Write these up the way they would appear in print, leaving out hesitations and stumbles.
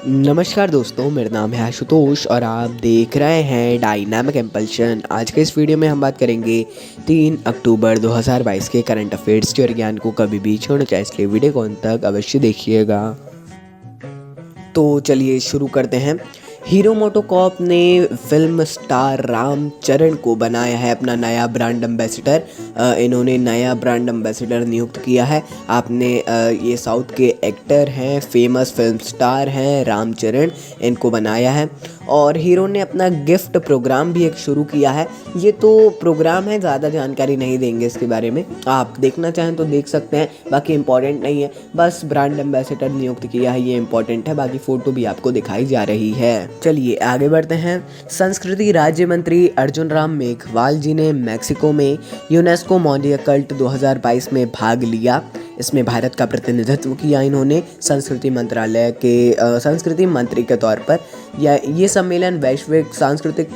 नमस्कार दोस्तों, मेरा नाम है आशुतोष और आप देख रहे हैं डायनामिक इम्पल्शन। आज के इस वीडियो में हम बात करेंगे 3 अक्टूबर 2022 के करंट अफेयर्स के और ज्ञान को कभी भी छोड़ना चाहिए, इसलिए वीडियो को अंत तक अवश्य देखिएगा। तो चलिए शुरू करते हैं। हीरो मोटोकॉर्प ने फिल्म स्टार रामचरण को बनाया है अपना नया ब्रांड एम्बेसडर। इन्होंने नया ब्रांड एम्बेसडर नियुक्त किया है। आपने ये साउथ के एक्टर हैं, फेमस फिल्म स्टार हैं रामचरण, इनको बनाया है। और हीरो ने अपना गिफ्ट प्रोग्राम भी एक शुरू किया है। ये तो प्रोग्राम है, ज़्यादा जानकारी नहीं देंगे इसके बारे में, आप देखना चाहें तो देख सकते हैं, बाकी इम्पॉर्टेंट नहीं है। बस ब्रांड एम्बेसडर नियुक्त किया है, ये इम्पॉर्टेंट है, बाकी फ़ोटो भी आपको दिखाई जा रही है। चलिए आगे बढ़ते हैं। संस्कृति राज्य मंत्री अर्जुन राम मेघवाल जी ने मैक्सिको में यूनेस्को मोंडिया कल्ट 2022 में भाग लिया। इसमें भारत का प्रतिनिधित्व किया इन्होंने संस्कृति मंत्रालय के संस्कृति मंत्री के तौर पर। ये सम्मेलन वैश्विक सांस्कृतिक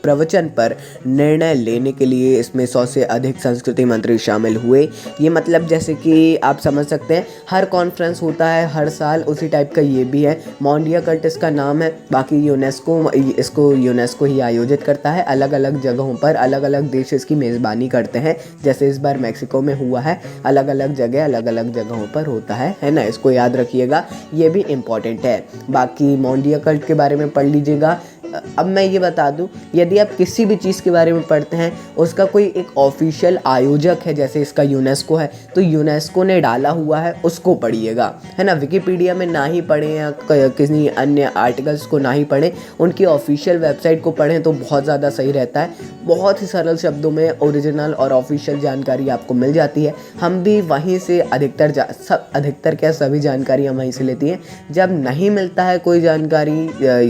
प्रवचन पर निर्णय लेने के लिए इसमें 100 से अधिक संस्कृति मंत्री शामिल हुए। ये मतलब जैसे कि आप समझ सकते हैं, हर कॉन्फ्रेंस होता है हर साल, उसी टाइप का ये भी है। मोंडिया कल्ट इसका नाम है, बाकी इसको यूनेस्को ही आयोजित करता है। अलग अलग जगहों पर अलग अलग देश इसकी मेज़बानी करते हैं, जैसे इस बार मैक्सिको में हुआ है। अलग अलग जगहों पर होता है ना, इसको याद रखिएगा, ये भी इम्पॉर्टेंट है। बाकी मोंडिया कल्ट के बारे में पढ़ लीजिएगा। अब मैं ये बता दूं, यदि आप किसी भी चीज़ के बारे में पढ़ते हैं, उसका कोई एक ऑफिशियल आयोजक है, जैसे इसका यूनेस्को है, तो यूनेस्को ने डाला हुआ है, उसको पढ़िएगा, है ना। विकिपीडिया में ना ही पढ़ें या किसी अन्य आर्टिकल्स को ना ही पढ़ें, उनकी ऑफिशियल वेबसाइट को पढ़ें तो बहुत ज़्यादा सही रहता है। बहुत ही सरल शब्दों में ओरिजिनल और ऑफिशियल जानकारी आपको मिल जाती है। हम भी वहीं से अधिकतर क्या सभी जानकारी हम वहीं से लेती हैं। जब नहीं मिलता है कोई जानकारी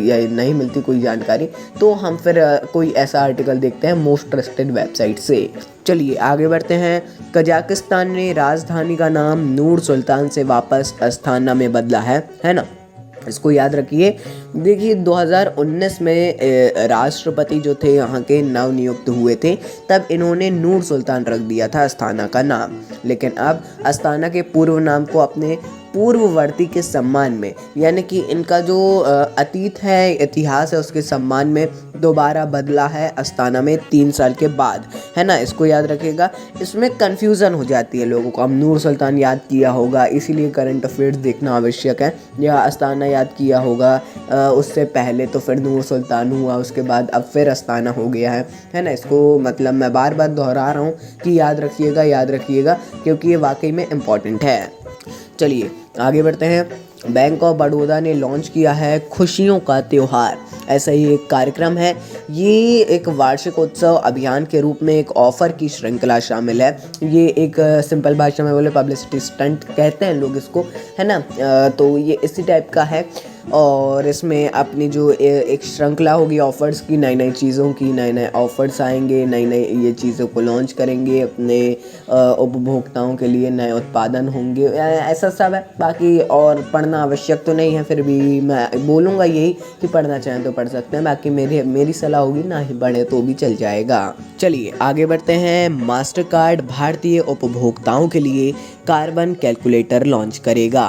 या नहीं मिलती कोई जानकारी, तो हम फिर कोई ऐसा आर्टिकल देखते हैं मोस्ट ट्रस्टेड वेबसाइट से। चलिए आगे बढ़ते हैं। कजाकिस्तान ने राजधानी का नाम नूर सुल्तान से वापस अस्थाना में बदला है ना, इसको याद रखिए। देखिए 2019 में राष्ट्रपति जो थे यहाँ के नवनियुक्त हुए थे, तब इन्होंने नूर सुल्तान रख दिया था अस्थाना का नाम, लेकिन अब अस्थाना के पूर्व नाम को अपने पूर्ववर्ती के सम्मान में, यानी कि इनका जो अतीत है, इतिहास है, उसके सम्मान में दोबारा बदला है अस्थाना में 3 साल के बाद, है ना। इसको याद रखिएगा, इसमें कन्फ्यूज़न हो जाती है लोगों को। हम नूर सुल्तान याद किया होगा, इसीलिए करंट अफेयर्स देखना आवश्यक है, या अस्थाना याद किया होगा उससे पहले, तो फिर नूर सुल्तान हुआ, उसके बाद अब फिर अस्थाना हो गया है ना। इसको मतलब मैं बार बार दोहरा रहा हूँ कि याद रखिएगा, क्योंकि ये वाकई में इम्पॉर्टेंट है। चलिए आगे बढ़ते हैं। बैंक ऑफ बड़ौदा ने लॉन्च किया है खुशियों का त्यौहार, ऐसा ही एक कार्यक्रम है। ये एक वार्षिक उत्सव अभियान के रूप में एक ऑफ़र की श्रृंखला शामिल है। ये एक सिंपल भाषा में बोले पब्लिसिटी स्टंट कहते हैं लोग इसको, है ना। तो ये इसी टाइप का है, और इसमें अपनी जो एक श्रृंखला होगी ऑफ़र्स की, नई नई चीज़ों की, नए नए ऑफ़र्स आएंगे, नई नई ये चीज़ों को लॉन्च करेंगे अपने उपभोक्ताओं के लिए, नए उत्पादन होंगे, ऐसा सब है। बाकी और पढ़ना आवश्यक तो नहीं है, फिर भी मैं बोलूँगा यही कि पढ़ना चाहें तो पढ़ सकते हैं, बाकी मेरी सलाह होगी ना ही पढ़े तो भी चल जाएगा। चलिए आगे बढ़ते हैं। मास्टर कार्ड भारतीय उपभोक्ताओं के लिए कार्बन कैलकुलेटर लॉन्च करेगा।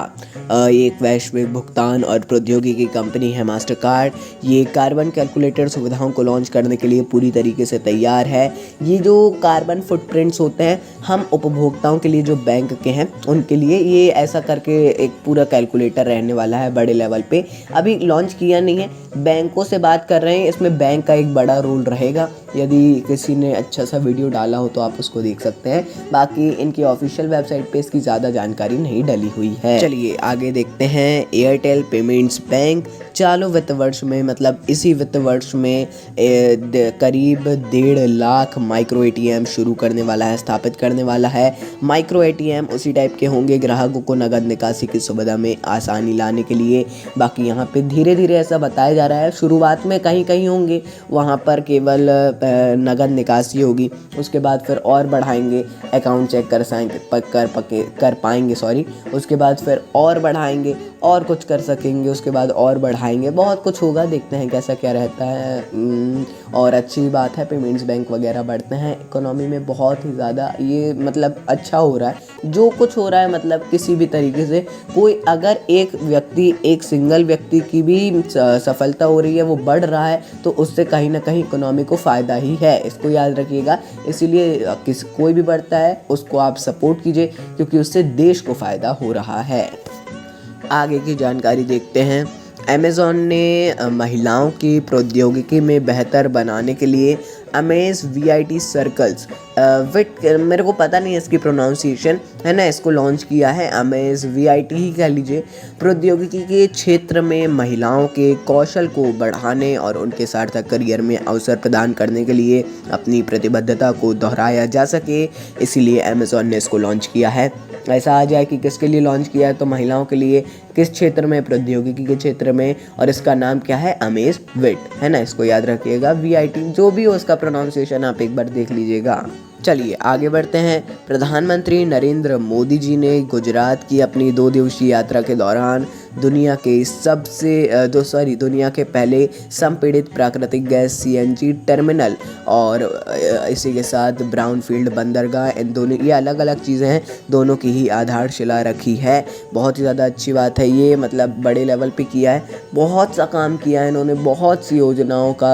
एक वैश्विक भुगतान और प्रौद्योगिकी कंपनी है मास्टर कार्ड। ये कार्बन कैलकुलेटर सुविधाओं को लॉन्च करने के लिए पूरी तरीके से तैयार है। ये जो कार्बन फुटप्रिंट्स होते हैं, हम उपभोक्ताओं के लिए जो बैंक के हैं उनके लिए ये ऐसा करके एक पूरा कैलकुलेटर रहने वाला है बड़े लेवल पे। अभी लॉन्च किया नहीं है, बैंकों से बात कर रहे हैं, इसमें बैंक का एक बड़ा रोल रहेगा। यदि किसी ने अच्छा सा वीडियो डाला हो तो आप उसको देख सकते हैं, बाकी इनकी ऑफिशियल वेबसाइट पे इसकी ज़्यादा जानकारी नहीं डली हुई है। चलिए आगे देखते हैं। एयरटेल पेमेंट्स बैंक चालू वित्त वर्ष में, मतलब इसी वित्त वर्ष में करीब 1.5 लाख माइक्रो ATM शुरू करने वाला है, स्थापित करने वाला है। माइक्रो ATM उसी टाइप के होंगे, ग्राहकों को नगद निकासी की सुविधा में आसानी लाने के लिए। बाकी यहाँ पे धीरे धीरे ऐसा बताया जा रहा है, शुरुआत में कहीं कहीं होंगे वहाँ पर केवल नगद निकासी होगी, उसके बाद फिर और बढ़ाएंगे, अकाउंट चेक कर पाएंगे, उसके बाद फिर और बढ़ाएंगे, और कुछ कर सकेंगे, उसके बाद और बढ़ाएंगे, बहुत कुछ होगा, देखते हैं कैसा क्या रहता है। और अच्छी बात है पेमेंट्स बैंक वगैरह बढ़ते हैं, इकोनॉमी में बहुत ही ज़्यादा ये मतलब अच्छा हो रहा है जो कुछ हो रहा है। मतलब किसी भी तरीके से कोई अगर एक व्यक्ति, एक सिंगल व्यक्ति की भी सफलता हो रही है, वो बढ़ रहा है, तो उससे कहीं ना कहीं इकोनॉमी को फ़ायदा ही है, इसको याद रखिएगा। इसीलिए कोई भी बढ़ता है उसको आप सपोर्ट कीजिए, क्योंकि उससे देश को फ़ायदा हो रहा है। आगे की जानकारी देखते हैं। अमेज़ॉन ने महिलाओं की प्रौद्योगिकी में बेहतर बनाने के लिए अमेज वीआईटी सर्कल्स विट, मेरे को पता नहीं है इसकी प्रोनाउंसिएशन है ना, इसको लॉन्च किया है। अमेज वीआईटी ही कह लीजिए। प्रौद्योगिकी के क्षेत्र में महिलाओं के कौशल को बढ़ाने और उनके सार्थक करियर में अवसर प्रदान करने के लिए अपनी प्रतिबद्धता को दोहराया जा सके, इसीलिए अमेज़ॉन ने इसको लॉन्च किया है। ऐसा आ जाए कि किसके लिए लॉन्च किया है, तो महिलाओं के लिए, किस क्षेत्र में, प्रौद्योगिकी के क्षेत्र में, और इसका नाम क्या है, अमेज विट, है ना, इसको याद रखिएगा। वीआईटी जो भी हो उसका प्रोनाउंसिएशन आप एक बार देख लीजिएगा। चलिए आगे बढ़ते हैं। प्रधानमंत्री नरेंद्र मोदी जी ने गुजरात की अपनी 2 दिवसीय यात्रा के दौरान दुनिया के पहले संपीड़ित प्राकृतिक गैस सीएनजी टर्मिनल और इसी के साथ ब्राउनफील्ड बंदरगाह, इन दोनों, ये अलग अलग चीज़ें हैं, दोनों की ही आधारशिला रखी है। बहुत ही ज़्यादा अच्छी बात है ये, मतलब बड़े लेवल पे किया है, बहुत सा काम किया है इन्होंने, बहुत सी योजनाओं का,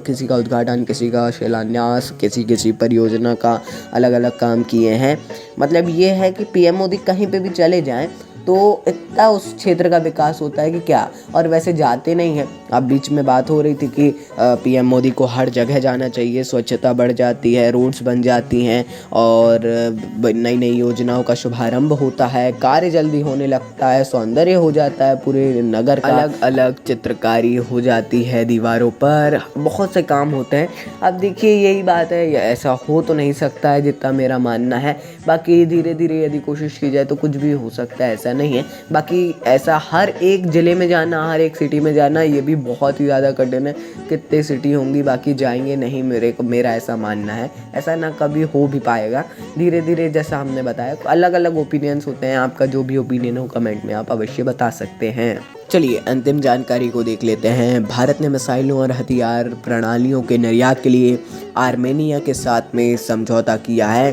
किसी का उद्घाटन, किसी का शिलान्यास, किसी परियोजना का अलग अलग काम किए हैं। मतलब ये है कि पीएम मोदी कहीं पे भी चले जाएं तो इतना उस क्षेत्र का विकास होता है कि क्या, और वैसे जाते नहीं हैं। अब बीच में बात हो रही थी कि पीएम मोदी को हर जगह जाना चाहिए, स्वच्छता बढ़ जाती है, रोड्स बन जाती हैं और नई नई योजनाओं का शुभारंभ होता है, कार्य जल्दी होने लगता है, सौंदर्य हो जाता है पूरे नगर का, अलग अलग चित्रकारी हो जाती है दीवारों पर, बहुत से काम होते हैं। अब देखिए यही बात है, ऐसा हो तो नहीं सकता है जितना मेरा मानना है, बाकी धीरे धीरे यदि कोशिश की जाए तो कुछ भी हो सकता है, ऐसा नहीं है। बाकी ऐसा हर एक ज़िले में जाना, हर एक सिटी में जाना, ये भी बहुत ही ज़्यादा कठिन है। कितने सिटी होंगी, बाकी जाएंगे नहीं, मेरा ऐसा मानना है, ऐसा ना कभी हो भी पाएगा। धीरे धीरे जैसा हमने बताया, अलग अलग ओपिनियंस होते हैं, आपका जो भी ओपिनियन हो कमेंट में आप अवश्य बता सकते हैं। चलिए अंतिम जानकारी को देख लेते हैं। भारत ने मिसाइलों और हथियार प्रणालियों के निर्यात के लिए आर्मेनिया के साथ में समझौता किया है।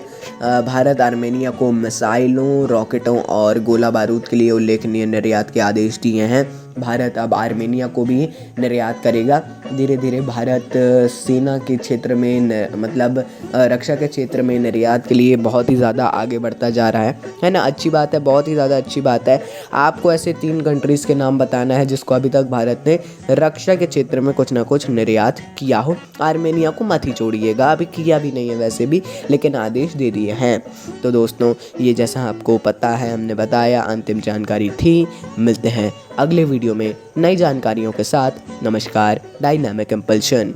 भारत आर्मेनिया को मिसाइलों, रॉकेटों और गोला बारूद के लिए उल्लेखनीय निर्यात के आदेश दिए हैं। भारत अब आर्मेनिया को भी निर्यात करेगा। धीरे धीरे भारत सेना के क्षेत्र में मतलब रक्षा के क्षेत्र में निर्यात के लिए बहुत ही ज़्यादा आगे बढ़ता जा रहा है ना। अच्छी बात है, बहुत ही ज़्यादा अच्छी बात है। आपको ऐसे 3 कंट्रीज़ के नाम बताना है जिसको अभी तक भारत ने रक्षा के क्षेत्र में कुछ ना कुछ निर्यात किया हो। आर्मेनिया को मत ही छोड़िएगा, अभी किया भी नहीं है वैसे भी, लेकिन आदेश दे दिए हैं। तो दोस्तों ये जैसा आपको पता है हमने बताया, अंतिम जानकारी थी। मिलते हैं अगले वीडियो में नई जानकारियों के साथ। नमस्कार, डायनामिक इम्पल्शन।